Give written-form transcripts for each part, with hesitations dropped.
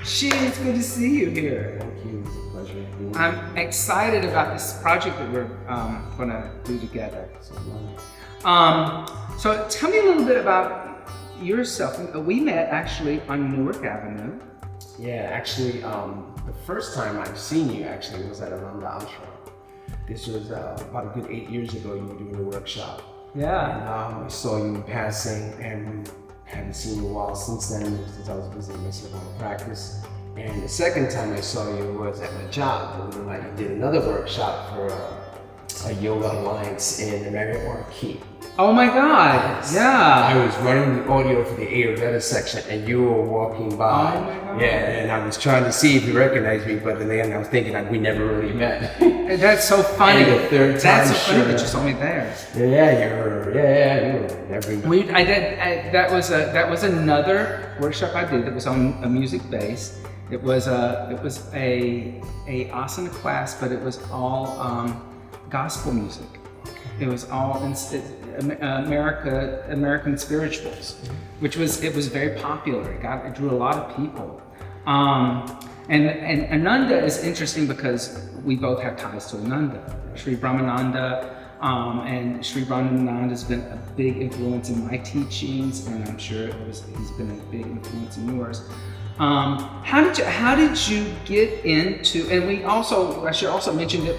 Shiv, it's good to see you here. Thank you. It's a pleasure being here. I'm excited about this project that we're going to do together. So tell me a little bit about yourself. We met actually on Newark Avenue. Yeah, actually, the first time I've seen you actually was at Ananda Ashram. This was about a good 8 years ago. You were doing a workshop. Yeah. And I saw you in passing, and we haven't seen you in a while since then, since I was visiting myself on practice. And the second time I saw you was at my job. Believe it or not, you did another workshop for a yoga alliance in the Marriott Marquis. Oh my God! Yes. Yeah. I was running the audio for the Ayurveda section, and you were walking by. Oh my God. Yeah, and I was trying to see if you recognized me, but then I was thinking like we never really met. That's so funny. And the third time, That's so funny sure. that you saw me there. Yeah, you were everywhere. That was another workshop I did that was on a music base. It was a asana class, but it was all gospel music. It was all American spirituals, it was very popular. It drew a lot of people. And Ananda is interesting because we both have ties to Ananda, Sri Brahmananda, and Sri Brahmananda has been a big influence in my teachings, and I'm sure he's been a big influence in yours. How did you get into? And I should also mention that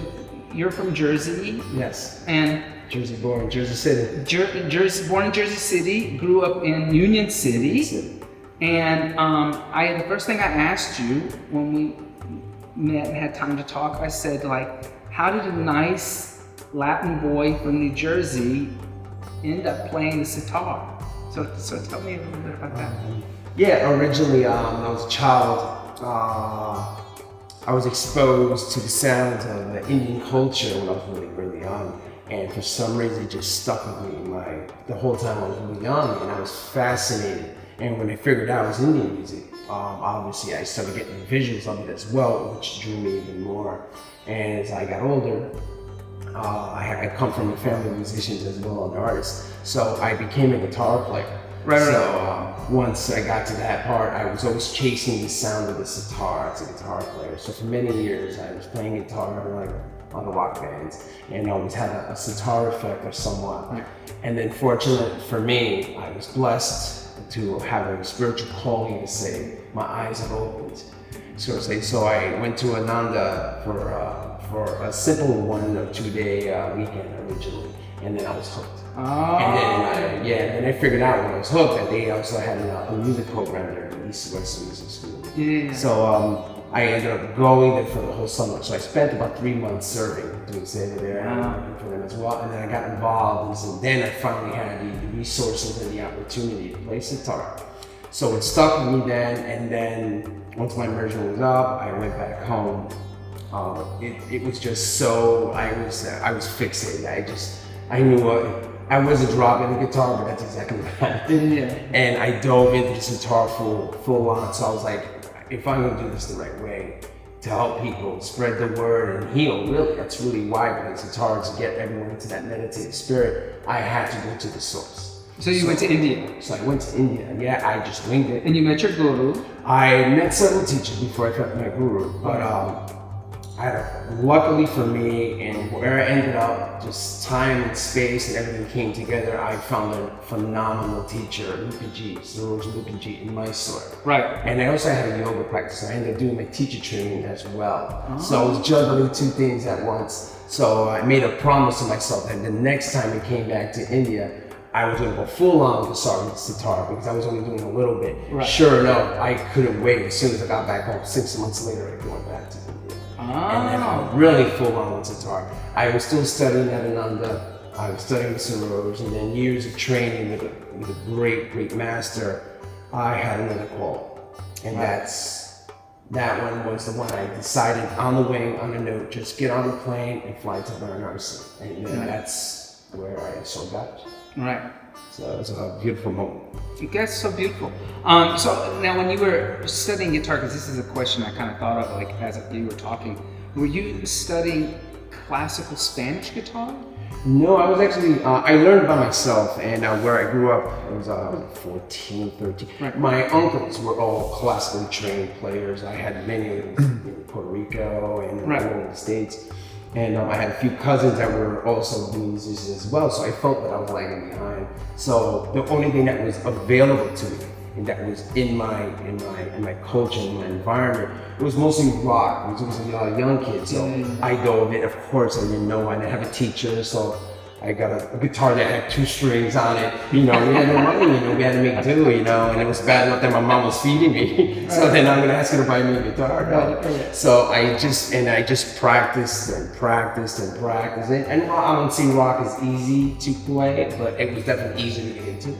you're from Jersey. Yes. And Jersey born, Jersey City. Born in Jersey City, grew up in Union City. And the first thing I asked you when we met and had time to talk, I said, like, how did a nice Latin boy from New Jersey end up playing the sitar? So tell me a little bit about that. Yeah, originally when I was a child, I was exposed to the sounds of the Indian culture when I was really, really young. And for some reason, it just stuck with me the whole time I was really young, and I was fascinated. And when I figured out it was Indian music, obviously I started getting visuals of it as well, which drew me even more. And as I got older, I come from a family of musicians as well and artists, so I became a guitar player. Once I got to that part, I was always chasing the sound of the sitar as a guitar player. So for many years, I was playing guitar on the rock bands, and always had a sitar effect or somewhat. Right. And then fortunately for me, I was blessed to have a spiritual calling to say my eyes have opened. So I went to Ananda for a simple 1 or 2 day weekend originally, and then I was hooked. Oh. And then I figured out when I was hooked that they also had a music program there, the East West Music School. Yeah. So I ended up going there for the whole summer. So I spent about 3 months serving, doing Santa there and working for them as well. And then I got involved, and so then I finally had the resources and the opportunity to play sitar. So it stuck with me then, and then once my immersion was up, I went back home. It was just so, I was fixated. I knew I wasn't dropping the guitar, but that's exactly what happened. Yeah. And I dove into the sitar full on. So I was like, if I'm gonna do this the right way to help people, spread the word and heal, really, that's really why I play sitar, to get everyone into that meditative spirit, I had to go to the source. So you went to India? So I went to India. Yeah, I just winged it. And you met your guru? I met several teachers before I met my guru, but luckily for me, and where I ended up, just time and space and everything came together, I found a phenomenal teacher, Saroj Lupiji in Mysore. Right. And I also had a yoga practice. I ended up doing my teacher training as well. Oh. So I was juggling 2 things at once. So I made a promise to myself that the next time I came back to India, I was going to go full on with sitar because I was only doing a little bit. Right. Sure enough, I couldn't wait. As soon as I got back home, 6 months later, I went back to India. And then I was really full on with sitar. I was still studying at Ananda. I was studying with Saroj, and then years of training with a great master. I had another call, and that one was the one I decided on the wing, on the note, just get on the plane and fly to Varanasi, and that's where I saw God. Right. So it was a beautiful moment. That's so beautiful. So now when you were studying guitar, because this is a question I kind of thought of like as you were talking, were you studying classical Spanish guitar? No, I was actually, I learned by myself, and where I grew up, I was 14, 13. Right. My uncles were all classically trained players. I had many of them in Puerto Rico and Right. in the States. And I had a few cousins that were also musicians as well, so I felt that I was lagging behind. So the only thing that was available to me, and that was in my culture, in my environment, it was mostly rock. It was a young kid, so I dove in. Of course, I didn't know. I didn't have a teacher, so I got a guitar that had 2 strings on it. We had no money, we had to make do, and it was bad enough that my mom was feeding me. So then I'm gonna ask her to buy me a guitar. No. So I just practiced and practiced and practiced. And I don't see rock as easy to play, but it was definitely easy to get into.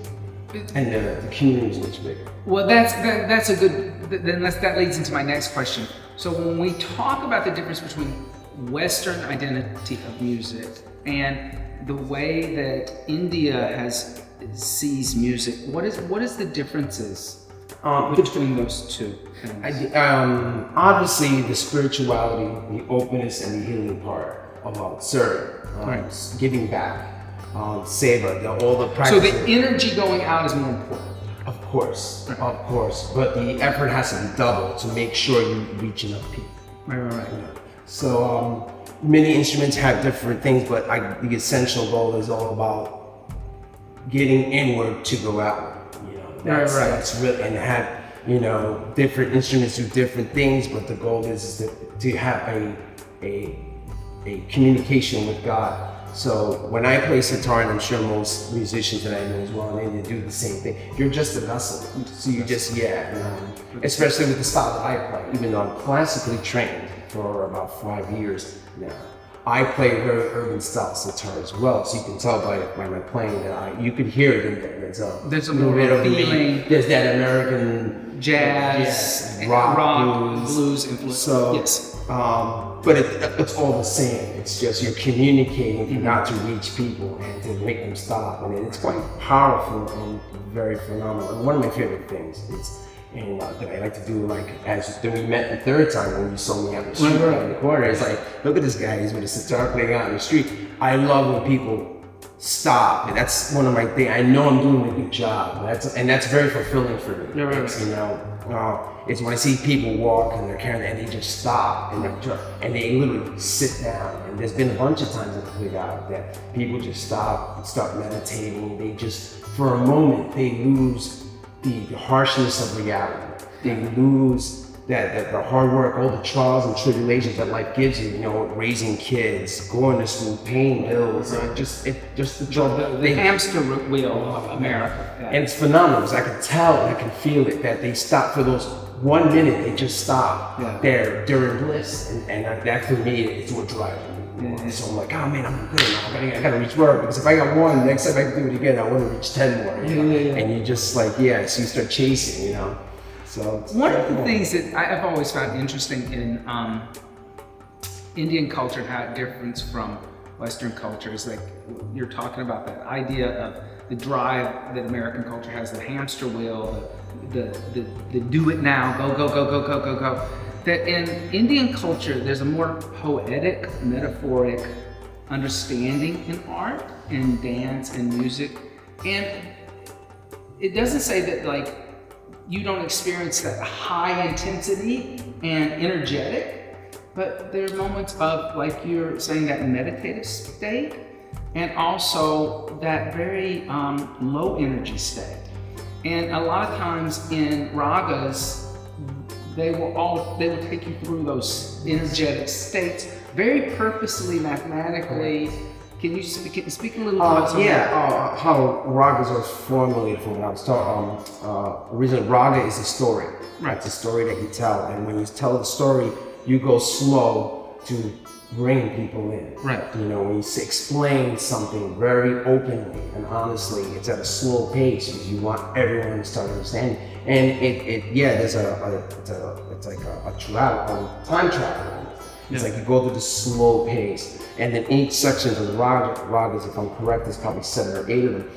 And the community was much bigger. Well, that's a good. Then that leads into my next question. So when we talk about the difference between Western identity of music and the way that India sees music, what is the differences between those two things? Obviously, the spirituality, the openness, and the healing part about serving, giving back. Savor, all the practice. So the energy going out is more important. Of course, but the effort has to be doubled to make sure you reach enough people. Right. So many instruments have different things, but the essential goal is all about getting inward to go outward. That's really, and have different instruments do different things, but the goal is to have a communication with God. So when I play sitar, and I'm sure most musicians that I know as well, they do the same thing. You're just a vessel. So you just, especially with the style that I play, even though I'm classically trained for about 5 years now. I play very urban style sitar as well, so you can tell by my playing that you could hear it in there. There's a little bit of feeling. There's that American jazz, rock, blues influence. So, yes. But it's all the same. It's just you're communicating not to reach people and to make them stop, and it's quite powerful and very phenomenal. And one of my favorite things is, that I like to do, then we met the third time when you saw me on the street in the corner. It's like, look at this guy, he's with a sitar playing out in the street. I love when people stop, and that's one of my things. I know I'm doing a good job, and that's very fulfilling for me. It's when I see people walk and they're carrying, and they just stop and they literally sit down. And there's been a bunch of times I've played out that people just stop and start meditating. They just, for a moment, they lose the harshness of reality. They lose the hard work, all the trials and tribulations that life gives you. Raising kids, going to school, paying bills, just the hamster wheel of America. Yeah. And it's phenomenal. I can tell, and I can feel it, that they stop for those 1 minute. They just stop there during bliss, and that for me is what drives me. So I'm like, oh man, I'm good now. I gotta reach more, because if I got 1, next time I can do it again, I want to reach 10 more. And you just so you start chasing. So one of the things that I've always found interesting in Indian culture and how it differs from Western culture is you're talking about that idea of the drive that American culture has, the hamster wheel, the do it now, go. That in Indian culture, there's a more poetic, metaphoric understanding in art and dance and music. And it doesn't say that you don't experience that high intensity and energetic, but there are moments of, like you're saying, that meditative state, and also that very low energy state. And a lot of times in ragas, they will take you through those energetic states very purposely, mathematically. Can you speak a little bit about that? How ragas are formulated from what I was talking. The reason raga is a story. Right. It's a story that you tell, and when you tell the story, you go slow to bring people in. Right. When you explain something very openly and honestly, it's at a slow pace because you want everyone to start understanding. And there's it's like a time travel. It's like you go through the slow pace, and then each section of the ragas, if I'm correct, there's probably 7 or 8 of them.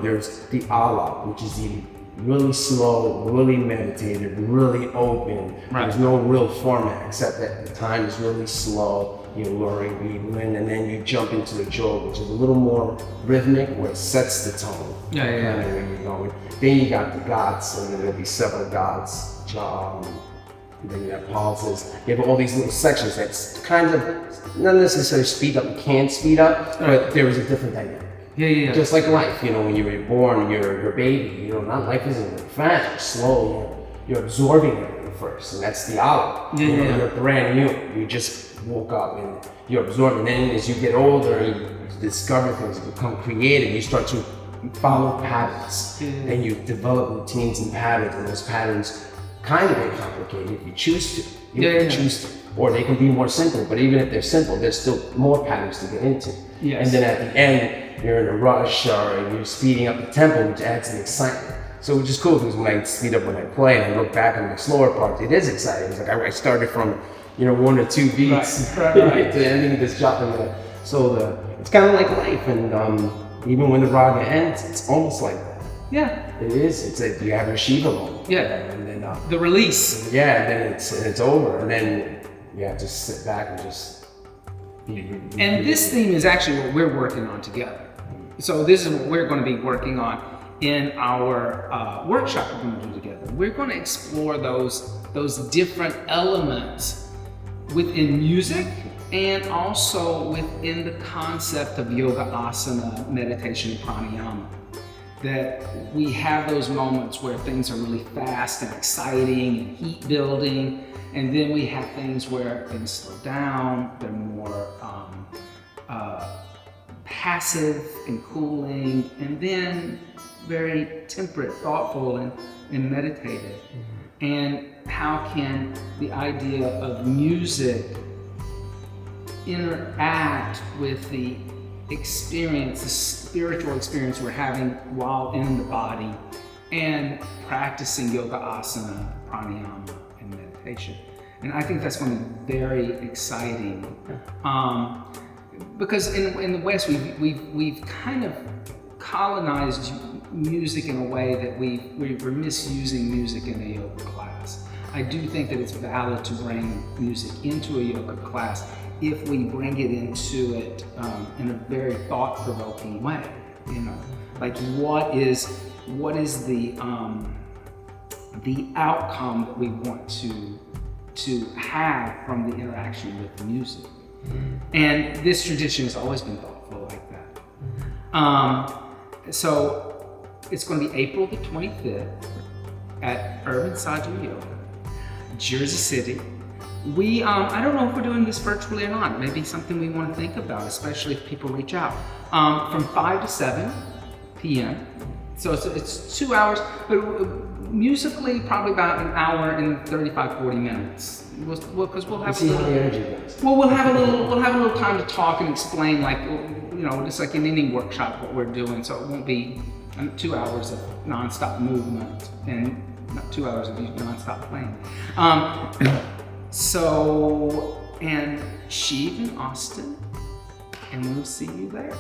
There's the ala, which is the really slow, really meditative, really open. Right. There's no real format except that the time is really slow. You're luring people in, and then you jump into the jog, which is a little more rhythmic, where it sets the tone. Yeah. Where you're going. Then you got the gods, and then there'll be several gods. Then you have pauses. You have all these little sections that's kind of not necessarily speed up. You can speed up, but there is a different dynamic. Yeah. Just like life, when you were born, you're a baby. Not life isn't really fast. You're slow. You're absorbing everything first, and that's the hour. You're brand new. You just woke up and you're absorbing. Then as you get older, you discover things, you become creative. You start to follow patterns, and you develop routines and patterns, and those patterns kind of get complicated if you choose to. You choose to. Or they can be more simple, but even if they're simple, there's still more patterns to get into. Yes. And then at the end, you're in a rush or you're speeding up the tempo, which adds an excitement. So which is cool, because when I speed up when I play and I look back on the slower parts, it is exciting. It's like I started from 1 or 2 beats right. to ending this dropping the. So it's kind of like life, and even when the raga ends, it's almost like that. Yeah. It is. It's like you have your Shiva moment. Yeah. And then the release. Yeah, and then it's over, and then you have to sit back and just be. And this theme is actually what we're working on together. So this is what we're going to be working on in our workshop we're going to do together. We're going to explore those different elements within music, and also within the concept of yoga asana, meditation, and pranayama. That we have those moments where things are really fast and exciting and heat building, and then we have things where things slow down, they're more passive and cooling, and then very temperate, thoughtful, and meditative. And how can the idea of music interact with the experience, the spiritual experience we're having while in the body and practicing yoga asana, pranayama, and meditation. And I think that's going to be very exciting, because in the West we've kind of colonized music in a way that we're misusing music in a yoga class. I do think that it's valid to bring music into a yoga class if we bring it into it in a very thought-provoking way. Like what is the outcome that we want to have from the interaction with the music. And this tradition has always been thoughtful like that. So it's going to be April the 25th at Urban Sadhu Yoga, Jersey City. I don't know if we're doing this virtually or not. It may be something we want to think about, especially if people reach out. From 5 to 7 p.m. So it's 2 hours, but musically probably about an hour and 35, 40 minutes. Because we'll have we'll have a little time to talk and explain, like, just like in any workshop, what we're doing. So it won't be 2 hours of nonstop movement and not 2 hours of nonstop playing. And Shiv in Austin, and we'll see you there.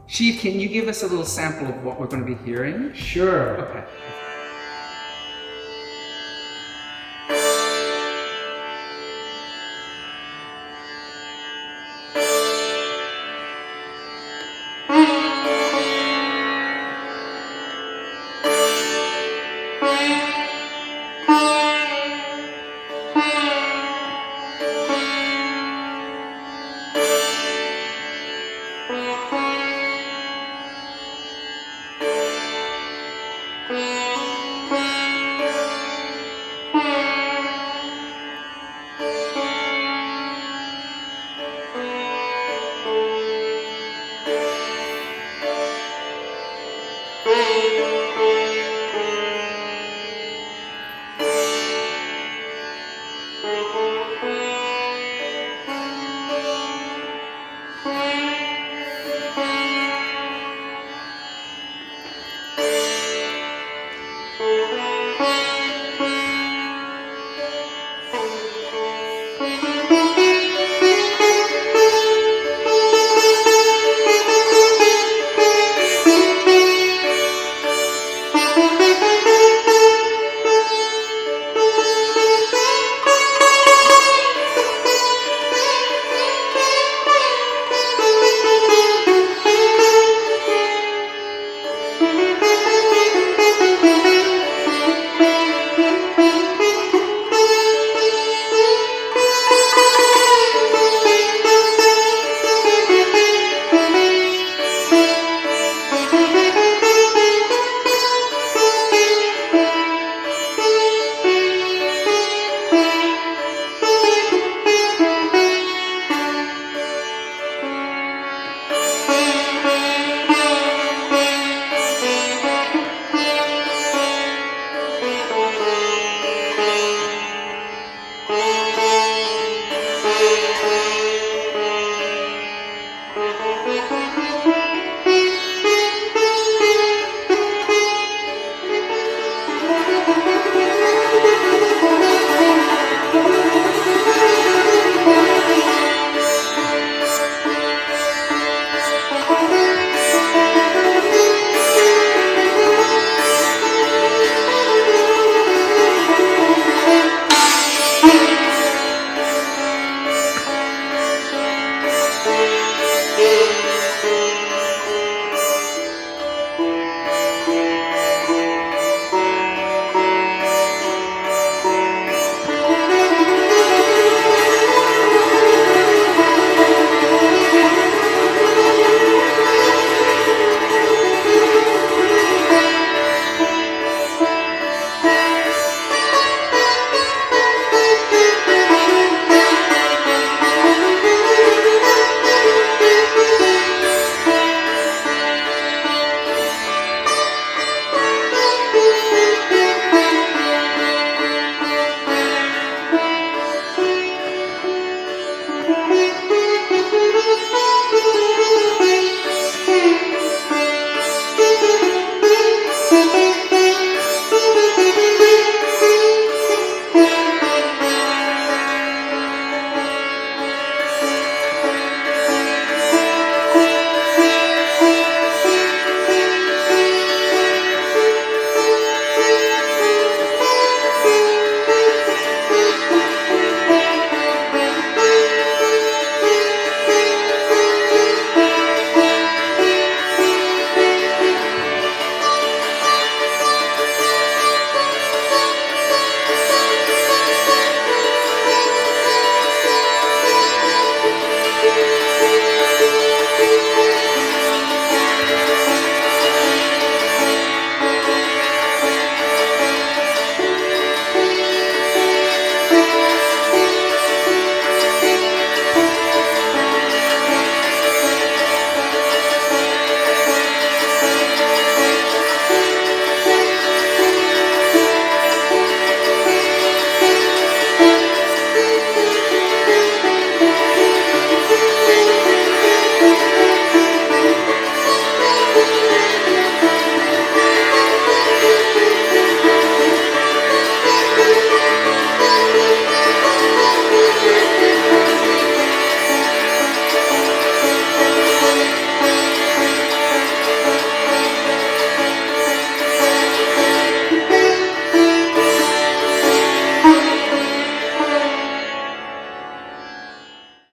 Shiv, can you give us a little sample of what we're going to be hearing? Sure. Okay.